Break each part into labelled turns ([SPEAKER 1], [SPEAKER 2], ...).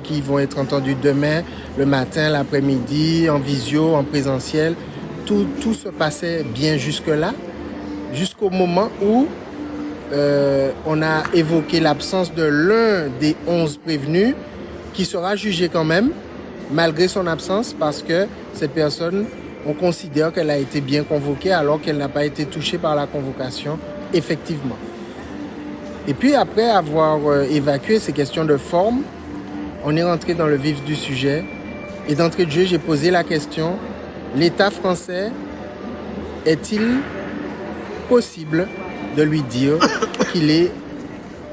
[SPEAKER 1] qui vont être entendus demain, le matin, l'après-midi, en visio, en présentiel. Tout se passait bien jusque-là, jusqu'au moment où on a évoqué l'absence de l'un des 11 prévenus qui sera jugé quand même, malgré son absence, parce que cette personne, on considère qu'elle a été bien convoquée alors qu'elle n'a pas été touchée par la convocation, effectivement. Et puis après avoir évacué ces questions de forme, on est rentré dans le vif du sujet. Et d'entrée de jeu, j'ai posé la question, l'État français est-il possible de lui dire qu'il est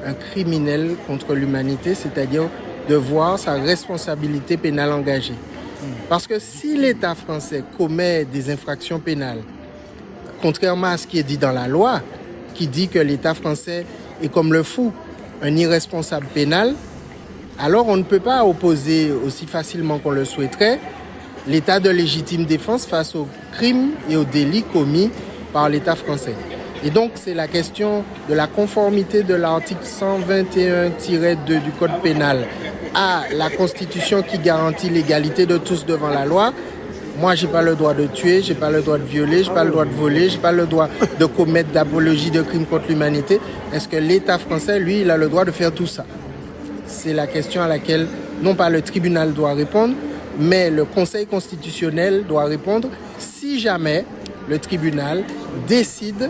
[SPEAKER 1] un criminel contre l'humanité, c'est-à-dire de voir sa responsabilité pénale engagée? Parce que si l'État français commet des infractions pénales, contrairement à ce qui est dit dans la loi, qui dit que l'État français est comme le fou, un irresponsable pénal, alors on ne peut pas opposer aussi facilement qu'on le souhaiterait l'état de légitime défense face aux crimes et aux délits commis par l'État français. Et donc c'est la question de la conformité de l'article 121-2 du Code pénal à la Constitution qui garantit l'égalité de tous devant la loi. Moi, j'ai pas le droit de tuer, j'ai pas le droit de violer, j'ai pas le droit de voler, j'ai pas le droit de commettre d'apologie de crimes contre l'humanité. Est-ce que l'État français, lui, il a le droit de faire tout ça? C'est la question à laquelle, non pas le tribunal doit répondre, mais le Conseil constitutionnel doit répondre si jamais le tribunal décide,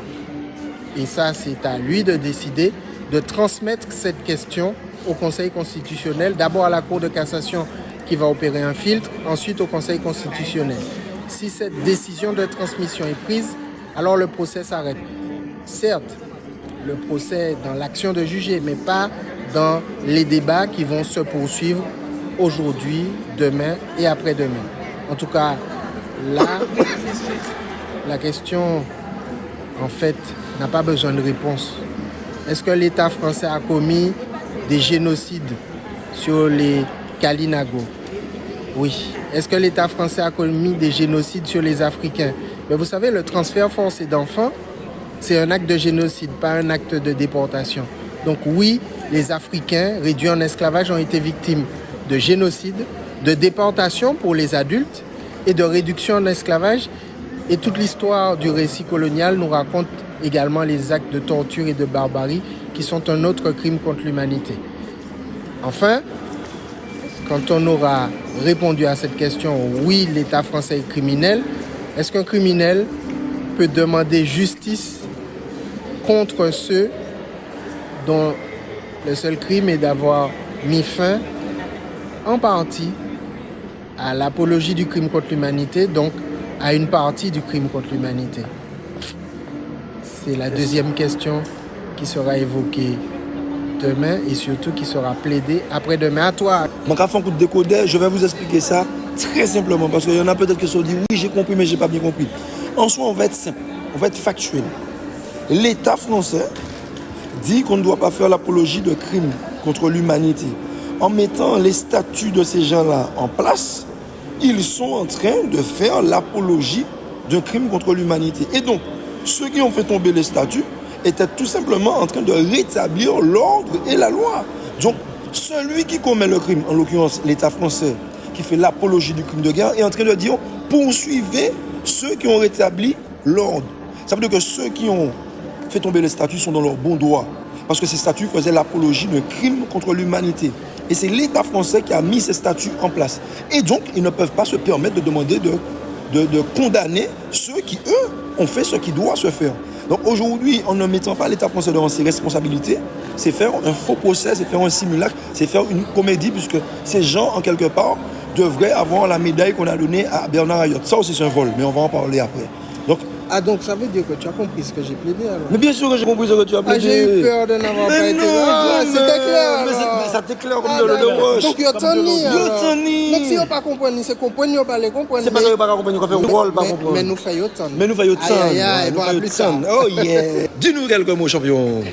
[SPEAKER 1] et ça c'est à lui de décider, de transmettre cette question au Conseil constitutionnel, d'abord à la Cour de cassation qui va opérer un filtre, ensuite au Conseil constitutionnel. Si cette décision de transmission est prise, alors le procès s'arrête. Certes, le procès dans l'action de juger, mais pas dans les débats qui vont se poursuivre aujourd'hui, demain et après-demain. En tout cas, là, la question, en fait, n'a pas besoin de réponse. Est-ce que l'État français a commis des génocides sur les Kalinago? Oui. Est-ce que l'État français a commis des génocides sur les Africains? Mais vous savez, le transfert forcé d'enfants, c'est un acte de génocide, pas un acte de déportation. Donc oui, les Africains réduits en esclavage ont été victimes de génocide, de déportation pour les adultes et de réduction en esclavage. Et toute l'histoire du récit colonial nous raconte également les actes de torture et de barbarie qui sont un autre crime contre l'humanité. Enfin, quand on aura répondu à cette question, oui, l'État français est criminel, est-ce qu'un criminel peut demander justice contre ceux dont le seul crime est d'avoir mis fin en partie à l'apologie du crime contre l'humanité, donc à une partie du crime contre l'humanité? C'est la deuxième question qui sera évoquée demain et surtout qui sera plaidée après-demain. À toi.
[SPEAKER 2] Mon cas fait un coup de décodeur, je vais vous expliquer ça très simplement parce qu'il y en a peut-être qui se disent oui, j'ai compris, mais j'ai pas bien compris. En soi, on va être simple, on va être factuel. L'État français dit qu'on ne doit pas faire l'apologie de crimes contre l'humanité. En mettant les statuts de ces gens-là en place, ils sont en train de faire l'apologie d'un crime contre l'humanité. Et donc, ceux qui ont fait tomber les statuts étaient tout simplement en train de rétablir l'ordre et la loi. Donc, celui qui commet le crime, en l'occurrence l'État français, qui fait l'apologie du crime de guerre, est en train de dire poursuivez ceux qui ont rétabli l'ordre. Ça veut dire que ceux qui ont fait tomber les statuts sont dans leur bon droit. Parce que ces statuts faisaient l'apologie d'un crime contre l'humanité. Et c'est l'État français qui a mis ces statuts en place. Et donc, ils ne peuvent pas se permettre de demander de condamner ceux qui, eux, ont fait ce qui doit se faire. Donc aujourd'hui, en ne mettant pas l'État français devant ses responsabilités, c'est faire un faux procès, c'est faire un simulacre, c'est faire une comédie, puisque ces gens, en quelque part, devraient avoir la médaille qu'on a donnée à Bernard Ayotte. Ça aussi, c'est un vol, mais on va en parler après.
[SPEAKER 1] Donc ça veut dire que tu as compris ce que j'ai plaidé alors?
[SPEAKER 2] Mais bien sûr que j'ai compris ce que tu as plaidé.
[SPEAKER 1] J'ai eu peur de n'avoir pas été là. C'était clair.
[SPEAKER 2] Mais ça t'éclaire comme de roche.
[SPEAKER 1] Donc yo tani. Donc si on pas comprendre, c'est comprendre, on pas les comprendre.
[SPEAKER 2] C'est pas que yo pas comprendre, on fait un rôle pas comprendre.
[SPEAKER 1] Mais nous faisons autant.
[SPEAKER 2] Mais nous faisons autant. Oh yeah. Dis-nous quelques mots, champion.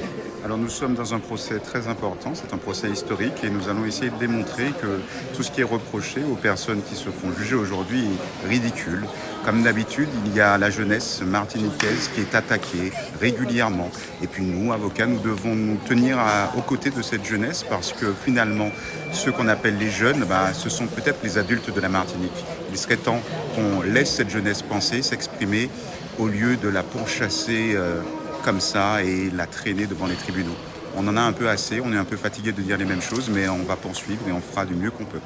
[SPEAKER 3] Alors nous sommes dans un procès très important, c'est un procès historique et nous allons essayer de démontrer que tout ce qui est reproché aux personnes qui se font juger aujourd'hui est ridicule. Comme d'habitude, il y a la jeunesse martiniquaise qui est attaquée régulièrement. Et puis nous, avocats, nous devons nous tenir aux côtés de cette jeunesse parce que finalement, ceux qu'on appelle les jeunes, ce sont peut-être les adultes de la Martinique. Il serait temps qu'on laisse cette jeunesse penser, s'exprimer, au lieu de la pourchasser comme ça et la traîner devant les tribunaux. On en a un peu assez, on est un peu fatigué de dire les mêmes choses, mais on va poursuivre et on fera du mieux qu'on peut.